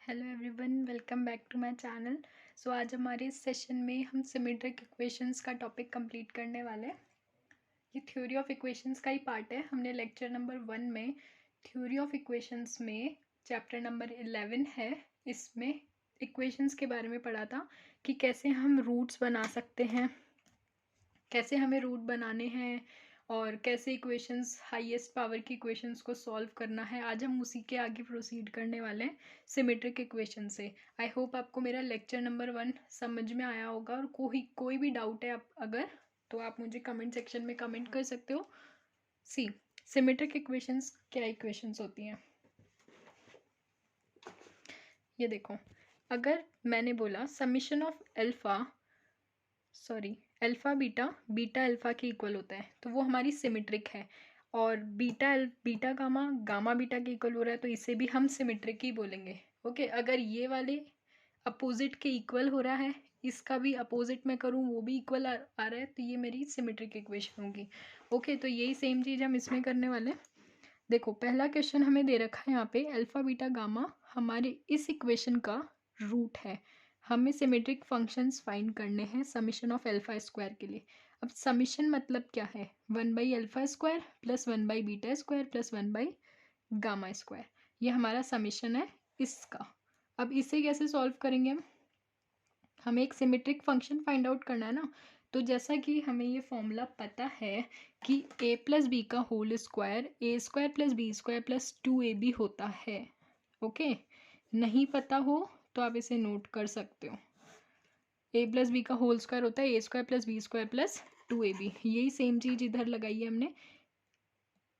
Hello everyone, welcome back to my channel. So आज हमारे इस सेशन में हम सिमेट्रिक इक्वेशंस का टॉपिक कंप्लीट करने वाले हैं। ये थ्योरी ऑफ इक्वेशंस का ही पार्ट है। हमने लेक्चर नंबर 1 में थ्योरी ऑफ इक्वेशंस में चैप्टर नंबर 11 है, इसमें इक्वेशंस के बारे में पढ़ा था कि कैसे हम रूट्स बना सकते हैं, कैसे हमें रूट बनाने हैं और कैसे इक्वेशंस, हाईएस्ट पावर की इक्वेशंस को सॉल्व करना है। आज हम उसी के आगे प्रोसीड करने वाले हैं सिमेट्रिक इक्वेशन से। आई होप आपको मेरा लेक्चर नंबर 1 समझ में आया होगा और कोई भी डाउट है अगर तो आप मुझे कमेंट सेक्शन में कमेंट कर सकते हो। सी, सिमेट्रिक इक्वेशंस क्या इक्वेशंस होती हैं ये देखो। अगर मैंने बोला summation of alpha beta alpha के इक्वल होता है तो वो हमारी सिमेट्रिक है, और बीटा गामा बीटा के इक्वल हो रहा है तो इसे भी हम सिमेट्रिक ही बोलेंगे। ओके, अगर ये वाले अपोजिट के इक्वल हो रहा है, इसका भी अपोजिट में करूँ वो भी इक्वल आ रहा है तो ये मेरी सिमेट्रिक इक्वेशन होगी। ओके, तो यही सेम चीज़ हम इसमें करने वाले हैं। देखो, पहला क्वेश्चन हमें दे रखा है यहाँ पे, अल्फा बीटा गामा हमारे इस इक्वेशन का रूट है। हमें सिमेट्रिक फंक्शंस फाइंड करने हैं समीशन ऑफ अल्फा स्क्वायर के लिए। अब समीशन मतलब क्या है? 1/अल्फा स्क्वायर प्लस 1/बीटा स्क्वायर प्लस 1/गामा स्क्वायर, ये हमारा समीशन है इसका। अब इसे कैसे सॉल्व करेंगे हम? हमें एक सिमेट्रिक फंक्शन फाइंड आउट करना है ना, तो जैसा कि हमें ये फॉर्मूला पता है कि a प्लस बी का whole square A square plus B square plus 2ab होता है। ओके, नहीं पता हो तो आप इसे नोट कर सकते हो। a प्लस बी का होल स्क्वायर होता है A square plus B square plus 2ab। यही सेम चीज़ इधर लगाई है हमने।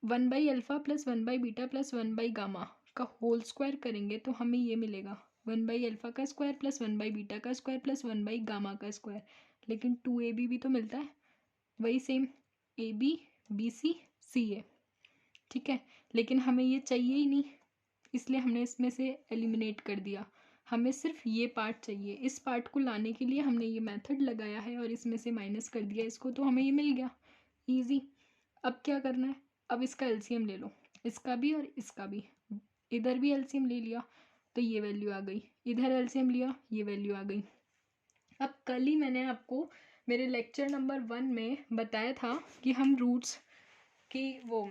1/अल्फा प्लस 1/बीटा प्लस 1/गामा का होल स्क्वायर करेंगे तो हमें ये मिलेगा 1/अल्फा का स्क्वायर प्लस 1/बीटा का स्क्वायर प्लस 1/गामा का स्क्वायर। लेकिन 2ab भी तो मिलता है, वही सेम ab bc ca। ठीक है, लेकिन हमें ये चाहिए ही नहीं, इसलिए हमने इसमें से एलिमिनेट कर दिया। हमें सिर्फ ये पार्ट चाहिए। इस पार्ट को लाने के लिए हमने ये मेथड लगाया है और इसमें से माइनस कर दिया इसको, तो हमें ये मिल गया। ईजी। अब क्या करना है? अब इसका एलसीएम ले लो, इसका भी और इसका भी। इधर भी एलसीएम ले लिया तो ये वैल्यू आ गई, इधर एलसीएम लिया ये वैल्यू आ गई। अब कल ही मैंने आपको मेरे लेक्चर नंबर 1 में बताया था कि हम रूट्स की वो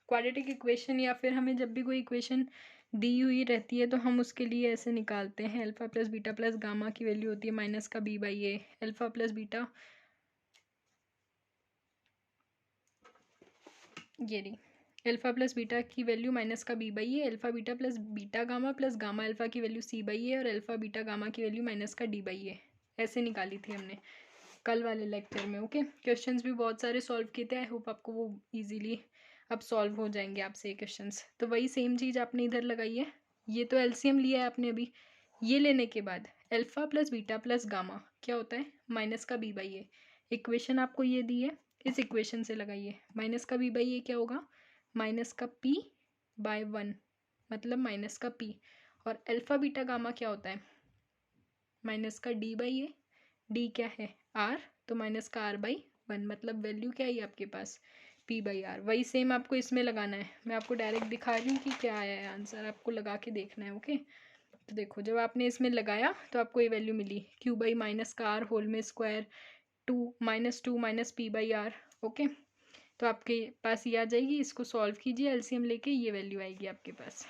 क्वाड्रेटिक इक्वेशन, या फिर हमें जब भी कोई इक्वेशन दी हुई रहती है तो हम उसके लिए ऐसे निकालते हैं। Alpha plus beta plus gamma की वैल्यू होती है माइनस का b/a। अल्फा प्लस बीटा, ये रही अल्फा प्लस बीटा की वैल्यू माइनस का b/a, alpha beta plus beta gamma plus gamma alpha की वैल्यू c/a और अल्फा बीटा गामा की वैल्यू माइनस का d/a। ऐसे निकाली थी हमने कल वाले लेक्चर में। ओके, क्वेश्चंस भी बहुत सारे सॉल्व किए थे। आई होप आपको वो इजीली अब सॉल्व हो जाएंगे आपसे ये क्वेश्चंस। तो वही सेम चीज़ आपने इधर लगाई है। ये तो एलसीएम लिया है आपने अभी। ये लेने के बाद alpha plus beta plus gamma क्या होता है? माइनस का b/a। इक्वेशन आपको ये दी है, इस इक्वेशन से लगाइए। माइनस का b/a क्या होगा? माइनस का p/1, मतलब माइनस का p। और अल्फा बीटा गामा क्या होता है? माइनस का d/a। d क्या है? r, तो माइनस का r/1, मतलब वैल्यू क्या है आपके पास? p/r। वही सेम आपको इसमें लगाना है। मैं आपको डायरेक्ट दिखा रही हूँ कि क्या आया है आंसर, आपको लगा के देखना है। ओके, तो देखो, जब आपने इसमें लगाया तो आपको ये वैल्यू मिली q/माइनस का r होल में स्क्वायर 2 माइनस p/r। ओके, तो आपके पास ये आ जाएगी। इसको सॉल्व कीजिए, एलसीएम लेके ये वैल्यू आएगी आपके पास।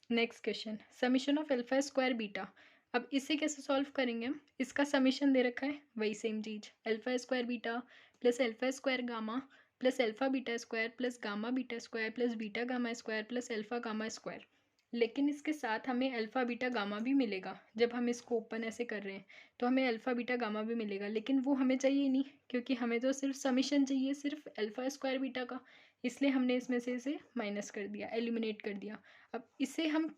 Next question, summation of alpha square beta. अब इसे कैसे सॉल्व करेंगे हम? इसका समीशन दे रखा है, वही सेम चीज, alpha square beta plus alpha square gamma plus alpha beta square plus gamma beta square plus beta gamma square plus alpha gamma square. लेकिन इसके साथ हमें अल्फा बीटा गामा भी मिलेगा। जब हम इसको ओपन ऐसे कर रहे हैं तो हमें अल्फा बीटा गामा भी मिलेगा, लेकिन वो हमें चाहिए नहीं, क्योंकि हमें तो सिर्फ समीशन चाहिए, सिर्फ अल्फा स्क्वायर बीटा का। इसलिए हमने इसमें से इसे माइनस कर दिया, एलिमिनेट कर दिया। अब इसे हम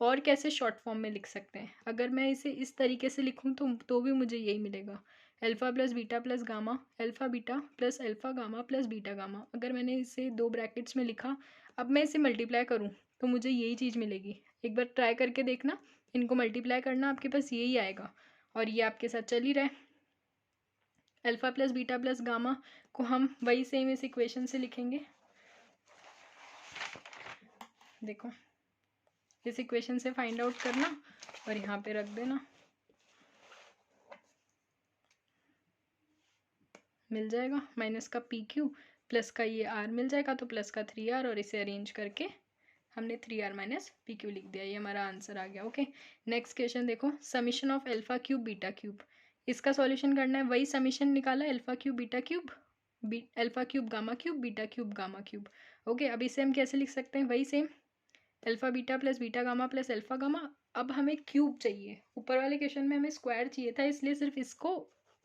और कैसे शॉर्ट फॉर्म में लिख सकते हैं? अगर मैं इसे इस तरीके से लिखूं तो भी मुझे यही मिलेगा, alpha plus beta plus gamma, alpha beta plus alpha gamma plus beta gamma. अगर मैंने इसे 2 ब्रैकेट्स में लिखा, अब मैं इसे मल्टीप्लाई करूं तो मुझे यही चीज़ मिलेगी। एक बार ट्राई करके देखना, इनको मल्टीप्लाई करना, आपके पास यही आएगा। और ये आपके साथ चल ही रहा है। Alpha plus beta plus gamma को हम वही सेम इस इक्वेशन से लिखेंगे। देखो इस इक्वेशन से फाइंड आउट करना और यहाँ पे रख देना, मिल जाएगा माइनस का पी क्यू प्लस का ये आर मिल जाएगा, तो प्लस का 3r और इसे अरेंज करके हमने 3r माइनस पी क्यू लिख दिया, ये हमारा आंसर आ गया। ओके, नेक्स्ट क्वेश्चन देखो, summation of alpha cube beta cube, इसका सॉल्यूशन करना है, वही समीशन निकाला alpha cube beta cube, alpha cube gamma cube beta cube gamma cube. Okay, अब इसे हम कैसे लिख सकते हैं, वही same alpha beta plus beta gamma plus alpha gamma. अब हमें क्यूब चाहिए, ऊपर वाले क्वेश्चन में हमें स्क्वायर चाहिए था, इसलिए सिर्फ इसको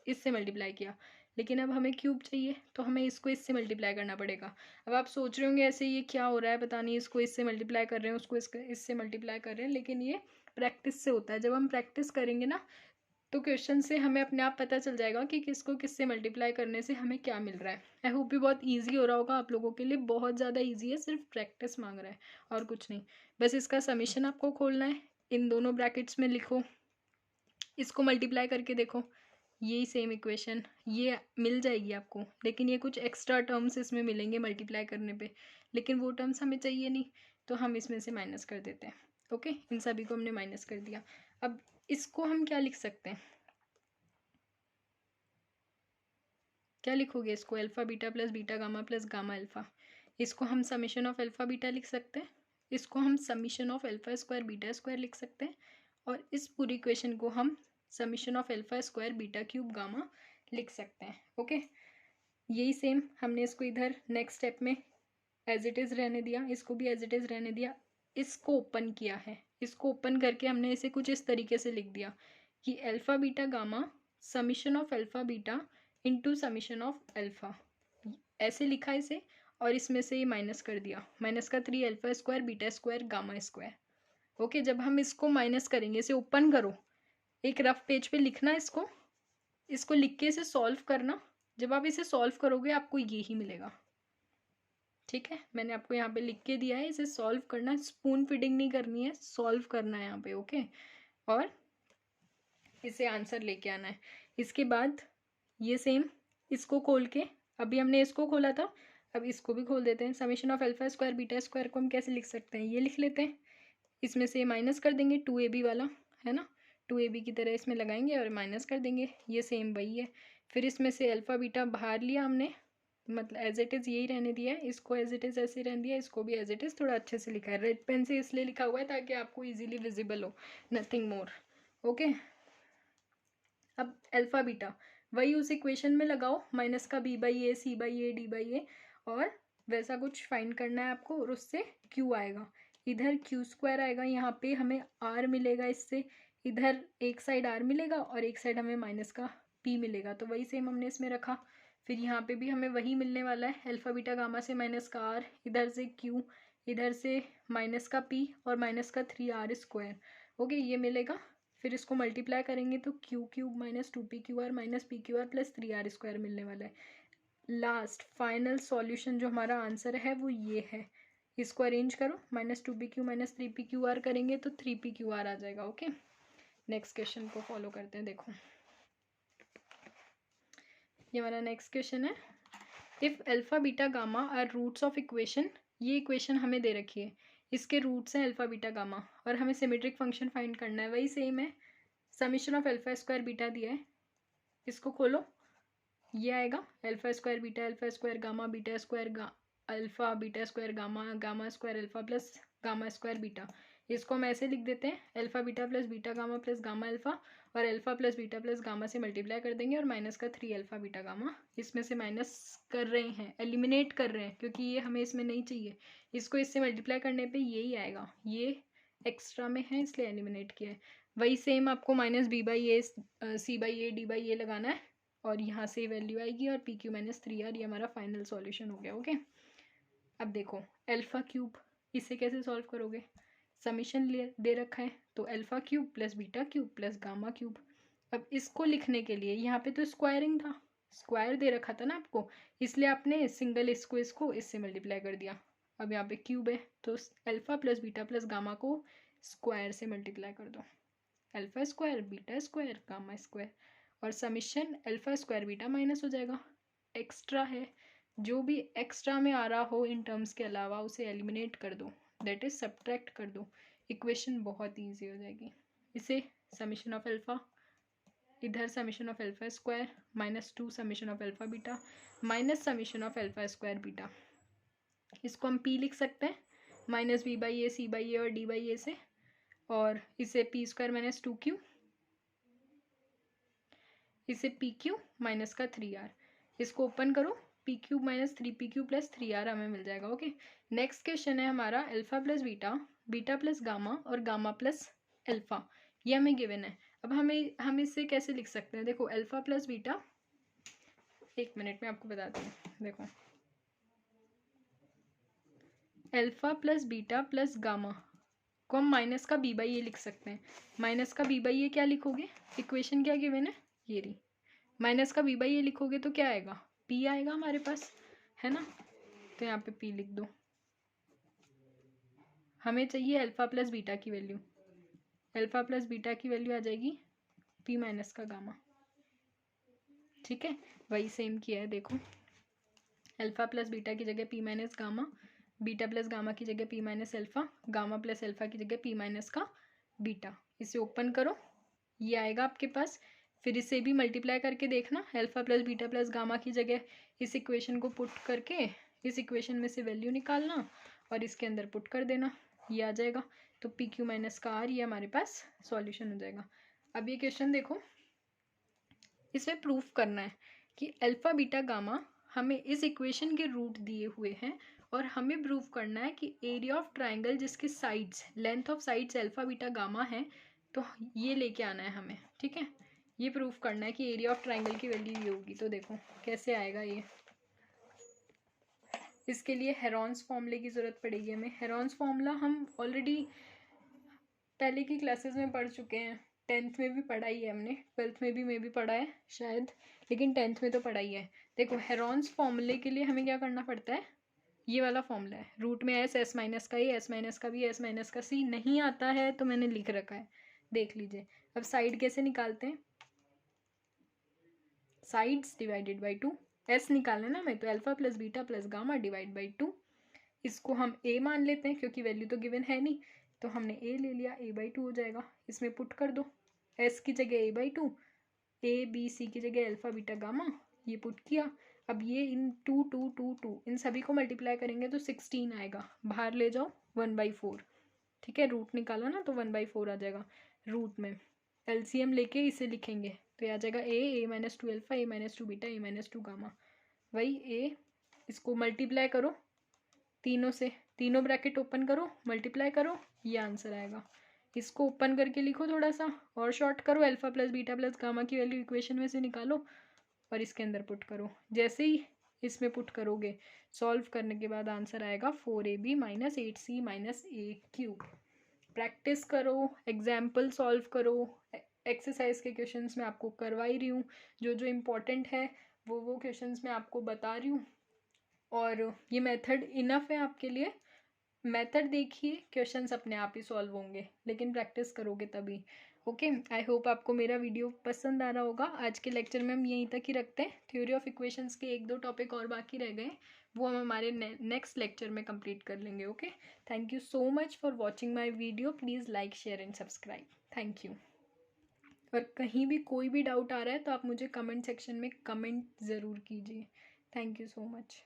इससे मल्टीप्लाई किया, लेकिन अब हमें क्यूब चाहिए तो हमें इसको इससे मल्टीप्लाई करना पड़ेगा। अब आप सोच रहे होंगे ऐसे ये क्या हो रहा है, पता नहीं, इसको इससे मल्टीप्लाई कर रहे हैं, उसको इससे मल्टीप्लाई कर रहे हैं, लेकिन ये प्रैक्टिस से होता है। जब हम प्रैक्टिस करेंगे ना तो क्वेश्चन से हमें अपने आप पता चल जाएगा कि किसको किससे मल्टीप्लाई करने से हमें क्या मिल रहा है। आई होप ये बहुत ईजी हो रहा होगा आप लोगों के लिए, बहुत ज़्यादा ईजी है, सिर्फ प्रैक्टिस मांग रहा है और कुछ नहीं। बस इसका समीशन आपको खोलना है, इन दोनों ब्रैकेट्स में लिखो, इसको मल्टीप्लाई करके देखो, यही सेम इक्वेशन ये मिल जाएगी आपको, लेकिन ये कुछ एक्स्ट्रा टर्म्स इसमें मिलेंगे मल्टीप्लाई करने पे, लेकिन वो टर्म्स हमें चाहिए नहीं, तो हम इसमें से माइनस कर देते हैं। ओके, इन सभी को हमने माइनस कर दिया। अब इसको हम क्या लिख सकते हैं, क्या लिखोगे इसको, alpha beta plus beta gamma plus gamma alpha, इसको हम समीशन ऑफ अल्फा बीटा लिख सकते हैं, इसको हम summation of alpha square beta square लिख सकते हैं, और इस पूरी इक्वेशन को हम summation of alpha square beta cube gamma लिख सकते हैं। ओके, यही सेम हमने इसको इधर नेक्स्ट स्टेप में एज इट इज़ रहने दिया, इसको भी एज इट इज़ रहने दिया, इसको ओपन किया है, इसको ओपन करके हमने इसे कुछ इस तरीके से लिख दिया कि alpha beta gamma summation of alpha beta into summation of alpha, ऐसे लिखा इसे, और इसमें से ये माइनस कर दिया, माइनस का 3 alpha square beta square gamma square. Okay, जब हम इसको माइनस करेंगे, इसे ओपन करो, एक रफ पेज पे लिखना इसको, इसको लिख के इसे सॉल्व करना, जब आप इसे सॉल्व करोगे आपको ये ही मिलेगा। ठीक है, मैंने आपको यहाँ पे लिख के दिया है, इसे सॉल्व करना, स्पून फीडिंग नहीं करनी है, सॉल्व करना है यहाँ पे। ओके, और इसे आंसर लेके आना है। इसके बाद ये सेम इसको खोल के, अभी हमने इसको खोला था, अब इसको भी खोल देते हैं। Summation of alpha square beta square को हम कैसे लिख सकते हैं, ये लिख लेते हैं, इसमें से माइनस कर देंगे, 2ab वाला है ना, 2ab की तरह इसमें लगाएंगे और माइनस कर देंगे, ये सेम वही है। फिर इसमें से अल्फा बीटा बाहर लिया हमने, मतलब एज इट इज़ यही रहने दिया है, इसको एज इट इज़ ऐसे रहने दिया, इसको भी एज इट इज़ थोड़ा अच्छे से लिखा है, रेड पेन से इसलिए लिखा हुआ है ताकि आपको इजीली विजिबल हो, नथिंग मोर। ओके, अब अल्फा बीटा वही उस इक्वेशन में लगाओ, माइनस का b by A C by A D by A, और वैसा कुछ फाइंड करना है आपको, और उससे q आएगा, इधर क्यू स्क्वायर आएगा, यहाँ पे हमें r मिलेगा, इससे इधर एक साइड r मिलेगा और एक साइड हमें माइनस का p मिलेगा, तो वही सेम हमने इसमें रखा। फिर यहाँ पे भी हमें वही मिलने वाला है, अल्फा बीटा गामा से माइनस का r, इधर से q, इधर से माइनस का p और माइनस का 3r स्क्वायर। ओके, ये मिलेगा, फिर इसको मल्टीप्लाई करेंगे तो Q cube minus 2p/r minus p/r plus 3r square मिलने वाला है। लास्ट फाइनल सॉल्यूशन जो हमारा आंसर है वो ये है, इसको अरेंज करो, माइनस 2pq माइनस 3pqr करेंगे तो 3pqr आ जाएगा। ओके, नेक्स्ट क्वेश्चन को फॉलो करते हैं। देखो ये हमारा नेक्स्ट क्वेश्चन है, if alpha beta gamma are roots of equation, ये इक्वेशन हमें दे रखी है, इसके रूट्स हैं अल्फा बीटा गामा, और हमें सिमेट्रिक फंक्शन फाइंड करना है, वही सेम है, summation of alpha square beta दिया है, इसको खोलो, ये आएगा alpha square gamma beta square alpha beta square gamma gamma square alpha plus gamma square beta. इसको हम ऐसे लिख देते हैं, alpha beta plus beta gamma plus gamma alpha, और alpha plus beta plus gamma से मल्टीप्लाई कर देंगे, और माइनस का 3 अल्फा बीटा गामा, इसमें से माइनस कर रहे हैं, एलिमिनेट कर रहे हैं, क्योंकि ये हमें इसमें नहीं चाहिए, इसको इससे मल्टीप्लाई करने पर यही आएगा, ये एक्स्ट्रा में है इसलिए एलिमिनेट किया है। वही सेम आपको minus b by A C by A D by A लगाना है, और यहाँ से वैल्यू आएगी, और pq माइनस 3r, ये हमारा फाइनल सॉल्यूशन हो गया। ओके, अब देखो अल्फा क्यूब, इसे कैसे सॉल्व करोगे, समीशन दे रखा है, तो alpha cube plus beta cube plus gamma cube. अब इसको लिखने के लिए यहाँ पे तो स्क्वायरिंग था, स्क्वायर दे रखा था ना आपको, इसलिए आपने सिंगल इसको इससे मल्टीप्लाई कर दिया। अब यहाँ पे क्यूब है तो alpha plus beta plus gamma को स्क्वायर से मल्टीप्लाई कर दो, alpha square beta square gamma square, और summation alpha square beta minus हो जाएगा, एक्स्ट्रा है, जो भी एक्स्ट्रा में आ रहा हो इन टर्म्स के अलावा उसे एलिमिनेट कर दो, दैट इज सब्ट्रैक्ट कर दो, इक्वेशन बहुत ईजी हो जाएगी। इसे समेशन ऑफ अल्फ़ा, इधर summation of alpha square -2 summation of alpha beta minus summation of alpha square beta, इसको हम पी लिख सकते हैं -b/a c/a और d/a से, और इसे p²-2q, इसे pq माइनस का 3r, इसको ओपन करो, pq minus 3pq plus 3r हमें मिल जाएगा। ओके, नेक्स्ट क्वेश्चन है हमारा alpha plus beta, beta plus gamma और गामा प्लस अल्फ़ा, ये हमें गिवन है। अब हम इसे कैसे लिख सकते हैं, देखो अल्फ़ा प्लस बीटा, एक मिनट में आपको बताती हूँ। देखो alpha plus beta plus gamma को हम माइनस का b/a लिख सकते हैं। माइनस का b/a क्या लिखोगे, इक्वेशन क्या गिवन है, ये रही, माइनस का b/a लिखोगे तो क्या आएगा, p आएगा हमारे पास, है ना। तो यहाँ पे p लिख दो। हमें चाहिए अल्फ़ा प्लस बीटा की वैल्यू, अल्फ़ा प्लस बीटा की वैल्यू आ जाएगी p माइनस का गामा। ठीक है, वही सेम किया है, देखो अल्फ़ा प्लस बीटा की जगह p minus gamma, beta plus gamma की जगह p minus alpha, gamma plus alpha की जगह p माइनस का बीटा। इसे ओपन करो, ये आएगा आपके पास। फिर इसे भी मल्टीप्लाई करके देखना, alpha plus beta plus gamma की जगह इस इक्वेशन को पुट करके इस इक्वेशन में से वैल्यू निकालना और इसके अंदर पुट कर देना, ये आ जाएगा। तो पी क्यू माइनस का आर, ये हमारे पास सॉल्यूशन हो जाएगा। अब ये क्वेश्चन देखो, इसमें प्रूफ करना है कि अल्फ़ा बीटा गामा हमें इस इक्वेशन के रूट दिए हुए हैं, और हमें प्रूफ करना है कि एरिया ऑफ ट्राइंगल जिसके sides, length of sides alpha beta gamma है, तो ये लेके आना है हमें। ठीक है, ये प्रूफ करना है कि एरिया ऑफ ट्राइंगल की वैल्यू ये होगी। तो देखो कैसे आएगा ये, इसके लिए हेरॉन्स फॉर्मूले की ज़रूरत पड़ेगी हमें। हेरॉन्स फॉर्मूला हम ऑलरेडी पहले की क्लासेस में पढ़ चुके हैं, 10th में भी पढ़ा ही है हमने, 12th में भी पढ़ा है शायद, लेकिन 10th में तो पढ़ा ही है। देखो हेरॉन्स फॉर्मूले के लिए हमें क्या करना पड़ता है, ये वाला फॉर्मूला है, रूट में एस माइनस का ए, एस माइनस का बी, एस माइनस का सी। नहीं आता है तो मैंने लिख रखा है, देख लीजिए। अब साइड कैसे निकालते हैं, साइड्स डिवाइडेड बाई 2, एस निकालना ना हमें, तो alpha plus beta plus gamma divide by 2, इसको हम ए मान लेते हैं क्योंकि वैल्यू तो गिवन है नहीं, तो हमने ए ले लिया, a/2 हो जाएगा। इसमें पुट कर दो, एस की जगह a/2, ए बी सी की जगह अल्फ़ा बीटा गामा, ये पुट किया। अब ये इन 2 2 2 2 इन सभी को मल्टीप्लाई करेंगे तो 16 आएगा, बाहर ले जाओ 1/4। ठीक है, रूट निकाला ना तो 1/4 आ जाएगा। रूट में एलसीएम लेके इसे लिखेंगे तो ये आ जाएगा ए माइनस 2 अल्फ़ा, ए माइनस 2 बीटा, ए माइनस 2 गामा। वही ए, इसको मल्टीप्लाई करो तीनों से, तीनों ब्रैकेट ओपन करो, मल्टीप्लाई करो, ये आंसर आएगा। इसको ओपन करके लिखो थोड़ा सा और शॉर्ट करो, alpha plus beta plus gamma की वैल्यू इक्वेशन में से निकालो और इसके अंदर पुट करो। जैसे ही इसमें पुट करोगे, सॉल्व करने के बाद आंसर आएगा 4ab minus 8c minus a³। Practice करो, एग्जाम्पल सॉल्व करो, एक्सरसाइज के क्वेश्चंस मैं आपको करवा ही रही हूँ, जो जो इम्पोर्टेंट है वो क्वेश्चंस मैं आपको बता रही हूँ, और ये मेथड इनफ है आपके लिए। मेथड देखिए, क्वेश्चंस अपने आप ही सॉल्व होंगे, लेकिन प्रैक्टिस करोगे तभी। ओके, आई होप आपको मेरा वीडियो पसंद आ रहा होगा। आज के लेक्चर में हम यहीं तक ही रखते हैं, थ्योरी ऑफ इक्वेशंस के 1-2 टॉपिक और बाकी रह गए, वो हम हमारे नेक्स्ट लेक्चर में कंप्लीट कर लेंगे। Okay, thank you so much for watching my video, please like share and subscribe, thank you. और कहीं भी कोई भी डाउट आ रहा है तो आप मुझे कमेंट सेक्शन में कमेंट ज़रूर कीजिए। Thank you so much.